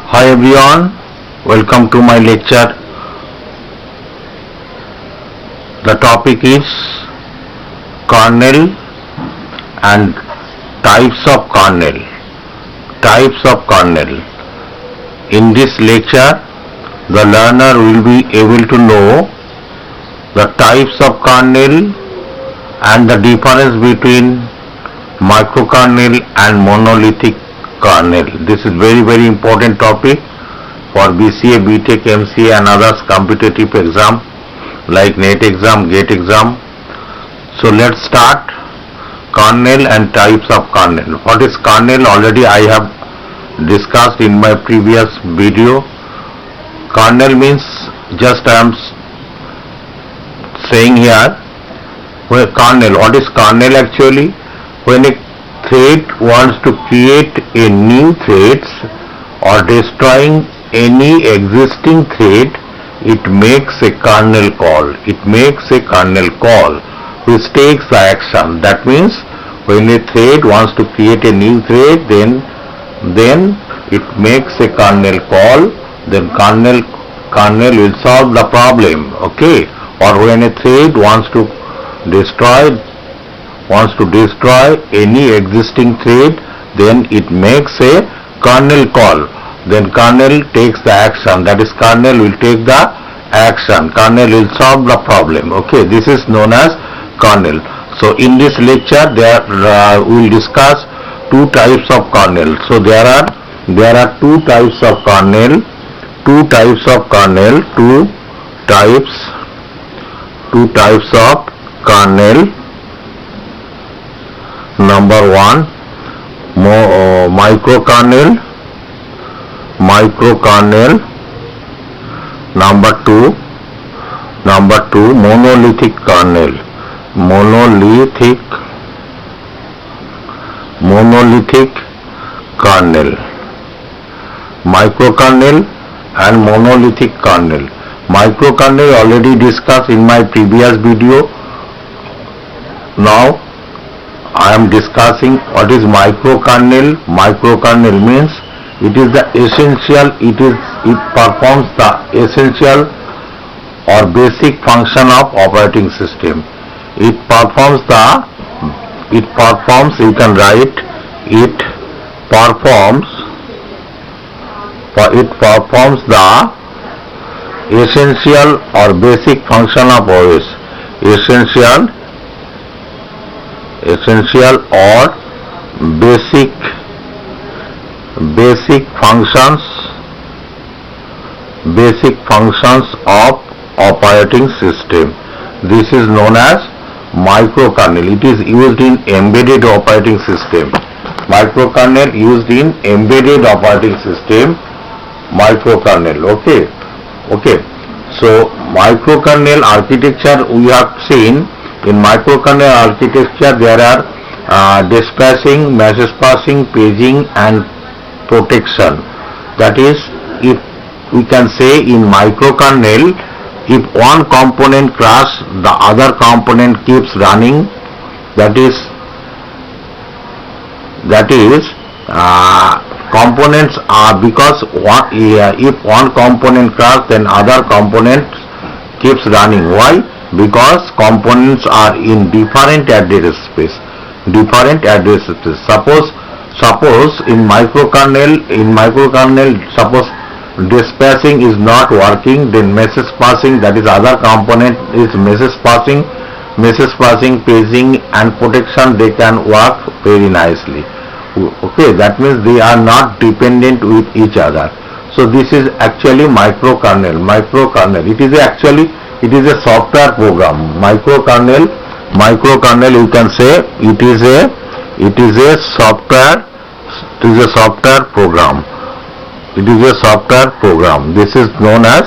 Hi everyone, welcome to my lecture. The topic is kernel and types of kernel. Types of kernel. In this lecture, the learner will be able to know the types of kernel and the difference between microkernel and monolithic kernel. This is very important topic for BCA, BTech, MCA and others competitive exam like NET exam, GATE exam. So let's start kernel and types of kernel. What is kernel? Already I have discussed in my previous video. Kernel means, just I am saying here, kernel. What is kernel actually? When a thread wants to create a new threads or destroying any existing thread, it makes a kernel call. It makes a kernel call which takes the action. That means when a thread wants to create a new thread, then it makes a kernel call. Then kernel will solve the problem. Okay. Or when a thread wants to destroy any existing thread, then it makes a kernel call. Then kernel takes the action. That is, kernel will take the action. Kernel will solve the problem. Okay, this is known as kernel. So in this lecture, we will discuss two types of kernel. So there are two types of kernel. Two types of kernel. Number one, microkernel. Number two, monolithic kernel. Monolithic kernel. Microkernel and monolithic kernel. Microkernel already discussed in my previous video. Now I am discussing what is microkernel. Microkernel means it is the essential, it performs the essential or basic function of operating system. You can write, it performs the essential or basic function of OS. Essential or basic functions of operating system. This is known as microkernel. It is used in embedded operating system. Microkernel used in embedded operating system. Microkernel. Okay. So microkernel architecture we have seen. In microkernel architecture, there are dispatching, message passing, paging and protection. That is, if we can say in microkernel, if one component crashes, the other component keeps running. That is components are, because if one component crashes, then other component keeps running. Why? Because components are in different address space. Suppose in microkernel, suppose dispatching is not working, then message passing, that is other component is message passing, paging and protection, they can work very nicely. Okay, that means they are not dependent with each other. So this is actually microkernel. It is a software program. Microkernel, you can say it is a software program. This is known as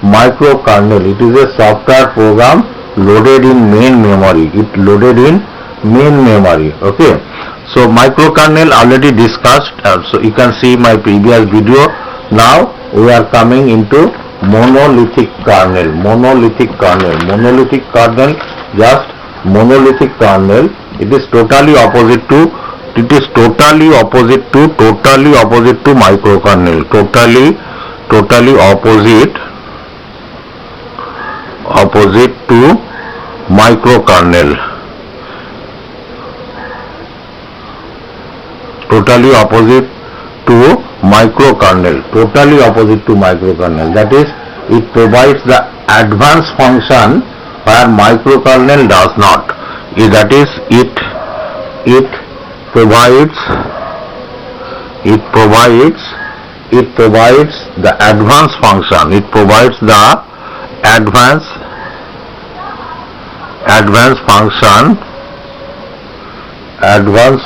microkernel. It is a software program loaded in main memory. Okay. So microkernel already discussed. So you can see my previous video. Now we are coming into monolithic kernel. Monolithic kernel, it is totally opposite to It is totally opposite to microkernel. Totally opposite to microkernel. Totally opposite to microkernel. That is, it provides the advanced function where microkernel does not. That is, it provides the advanced function. It provides the advanced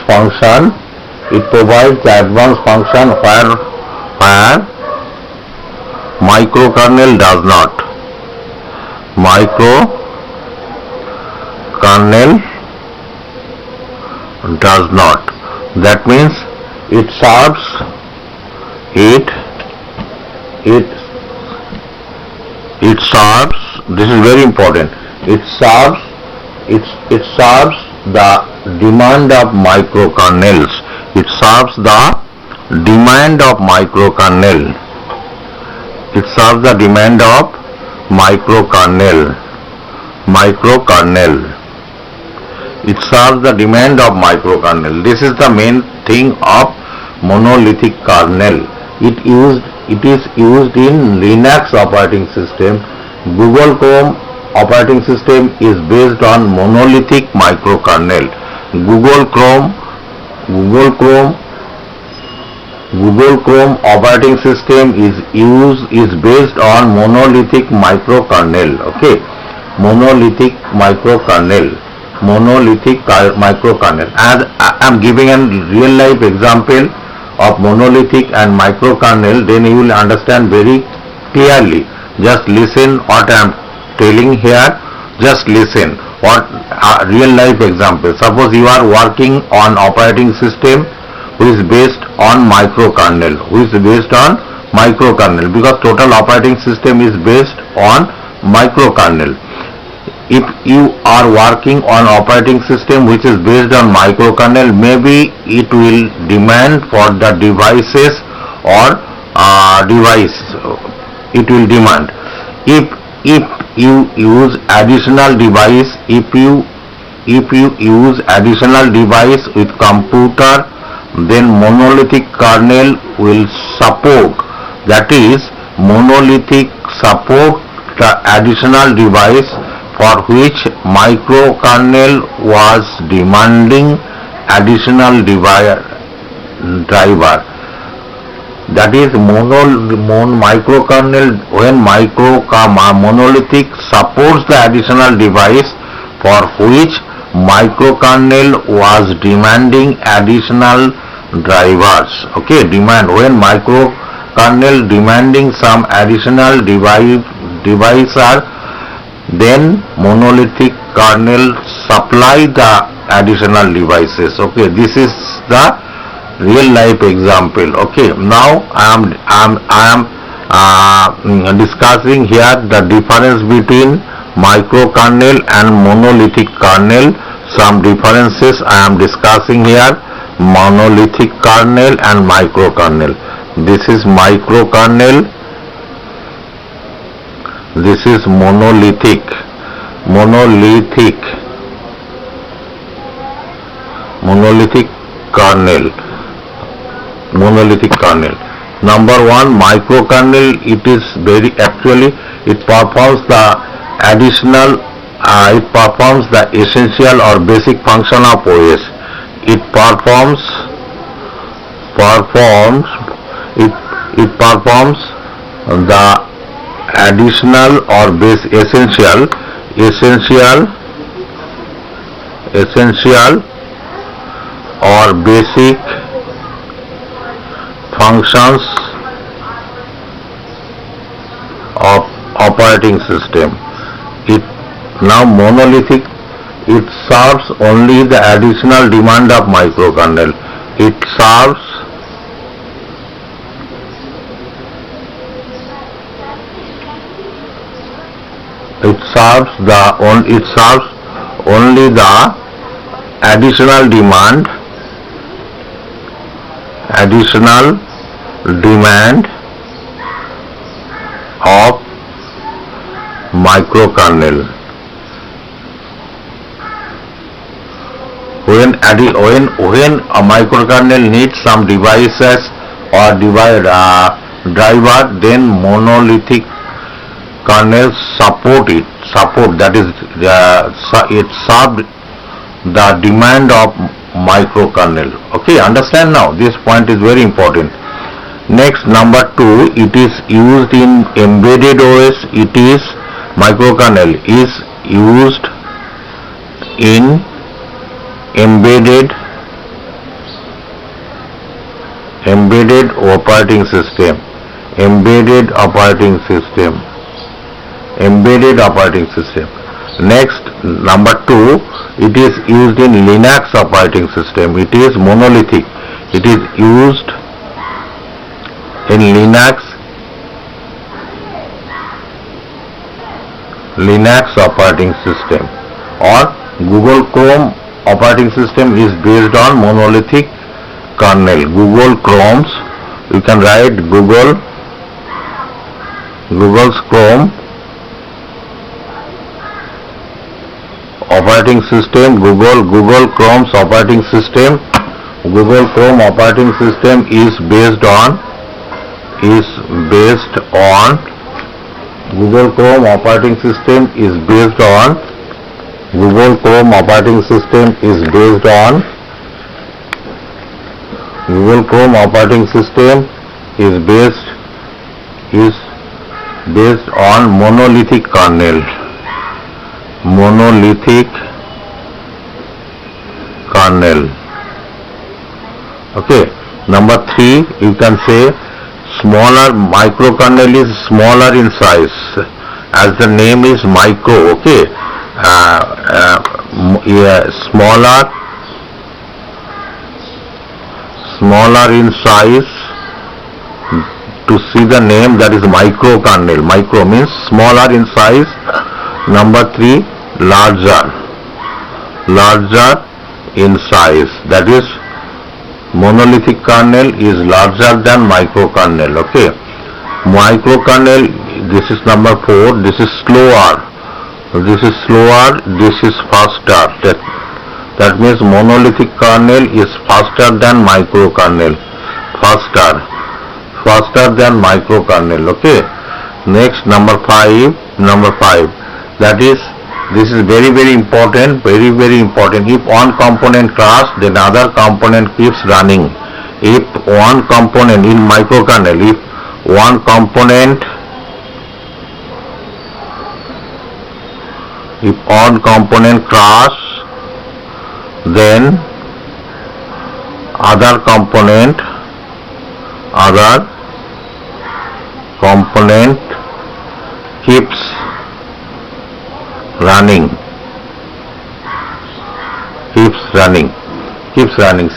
function. It provides the advanced function where microkernel does not. That means it serves this is very important. It serves the demand of microkernels. It serves the demand of microkernel. It serves the demand of microkernel. It serves the demand of microkernel. This is the main thing of monolithic kernel. It is used in Linux operating system. Google Chrome operating system is based on monolithic microkernel. Google Chrome operating system is based on monolithic microkernel. Okay, monolithic microkernel. As I am giving a real life example of monolithic and microkernel, then you will understand very clearly. Just listen what I am telling here. Just listen what real life example. Suppose you are working on operating system which is based on microkernel, because total operating system is based on microkernel. If you are working on operating system which is based on microkernel, maybe it will demand for the devices or it will demand. If you use additional device, if you use additional device with computer, then monolithic kernel will support. That is, monolithic support the additional device for which microkernel was demanding additional driver. That is, microkernel, when monolithic supports the additional device for which microkernel was demanding additional drivers. Okay, when microkernel demanding some additional device are, then monolithic kernel supply the additional devices. Okay, this is the real life example. Okay, now I am discussing here the difference between microkernel and monolithic kernel. Some differences I am discussing here: monolithic kernel and microkernel. This is microkernel. This is monolithic kernel. Number one, microkernel, it is it performs the essential or basic function of OS. It performs the additional or essential or basic functions of operating system. Now monolithic, it serves only the additional demand of microkernel. It serves only the additional demand additional demand of microkernel. When a microkernel needs some devices or driver, then monolithic kernel support that is it served the demand of microkernel. Okay, understand now, this point is very important. Next, number 2, it is used in embedded OS. It is microkernel is used in embedded operating system. Next, number 2, it is used in Linux operating system. It is monolithic. It is used in Linux operating system, or Google Chrome operating system is based on monolithic kernel. Google Chrome's, you can write Google's Chrome operating system, Google Chrome's operating system. Google Chrome operating system is based on Google Chrome operating system is based on Google Chrome operating system is based on monolithic kernel. Okay, number 3, you can say smaller microkernel is smaller in size, as the name is micro. Okay, smaller in size. To see the name, that is microkernel. Micro means smaller in size. Number 3, larger in size. That is, monolithic kernel is larger than microkernel. Okay, microkernel, this is number 4. This is slower. This is faster. That means monolithic kernel is faster than microkernel. Faster than microkernel. Okay. Next, number 5. That is, this is very important. If one component crashes, then other component keeps running. If one component in microkernel, if one component crashes, then other component keeps running.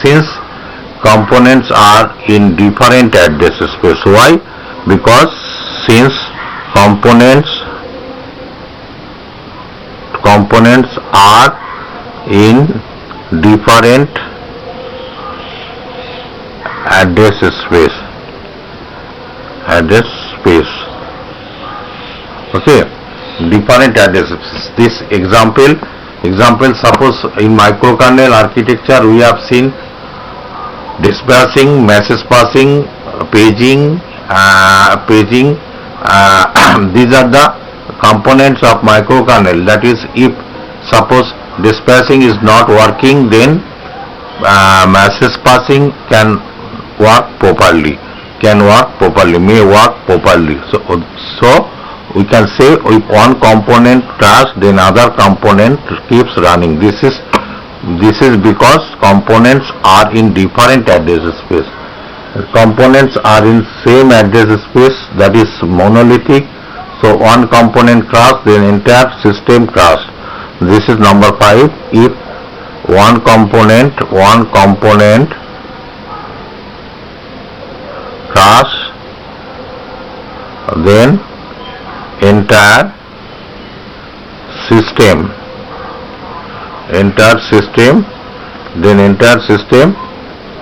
Since components are in different address space. Why? Because since components are in different address space. Okay, different address space. This example, suppose in microkernel architecture we have seen dispatching, message passing, paging. These are the components of microkernel. That is, if suppose dispatching is not working, then message passing may work properly. So we can say if one component crashes, then other component keeps running. This is because components are in different address space. Components are in same address space, that is monolithic. So one component crashes, then entire system crashes. This is number 5. If one component crashes, then entire system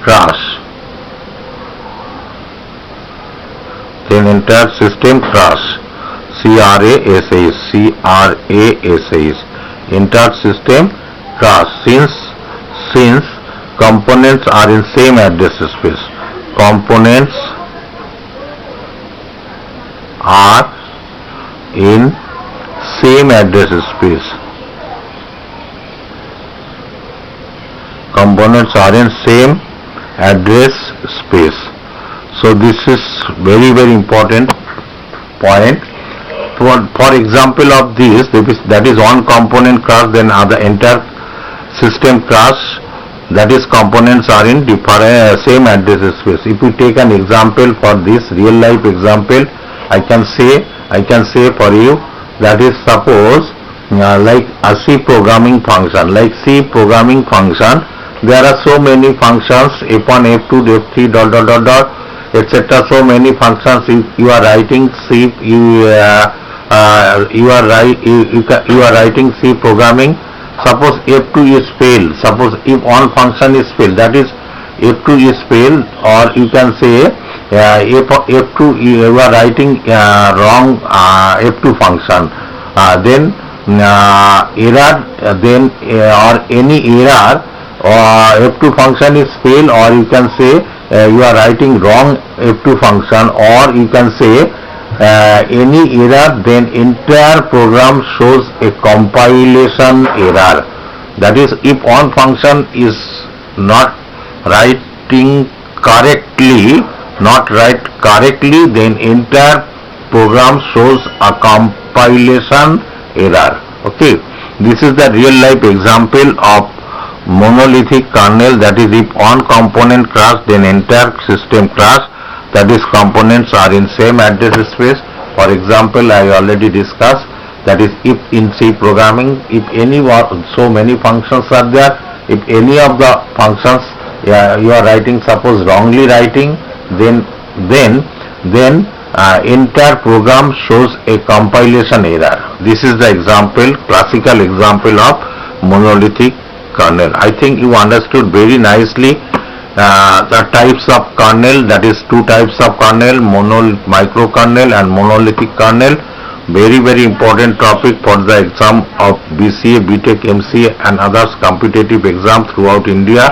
crash. then entire system crash, CRASH, entire system crash, since components are in same address space. Components are in same address space. Components are in same address space. So this is very important point. For example of this, that is one component crash, then other entire system crash, that is components are in same address space. If we take an example for this real life example, I can say for you, that is suppose like a C programming function, there are so many functions, F1, F2, F3, etc. So many functions. You are writing C, you are writing C programming. Suppose F2 is failed. Suppose if one function is failed, that is F2 is failed, or you can say F2 you are writing wrong F2 function. Then error, then or any error, F2 function is failed, or you can say you are writing wrong F2 function, or you can say any error, then entire program shows a compilation error. That is, if one function is not writing correctly, then entire program shows a compilation error. Okay, this is the real life example of monolithic kernel. That is, if one component crash, then entire system crash. That is, components are in same address space. For example, I already discussed, that is, if in C programming, if so many functions are there, if any of the functions you are writing, suppose wrongly writing, then entire program shows a compilation error. This is the example, classical example of monolithic kernel. I think you understood very nicely the types of kernel, that is two types of kernel, microkernel and monolithic kernel. Very important topic for the exam of BCA, BTech, MCA and others competitive exam throughout India,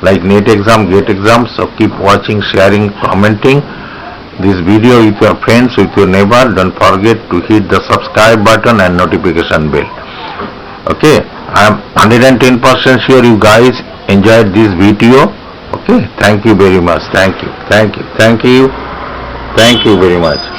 like NET exam, GATE exam. So keep watching, sharing, commenting this video with your friends, with your neighbor. Don't forget to hit the subscribe button and notification bell. Okay, I am 110% sure you guys enjoyed this video. Okay, thank you very much. Thank you very much.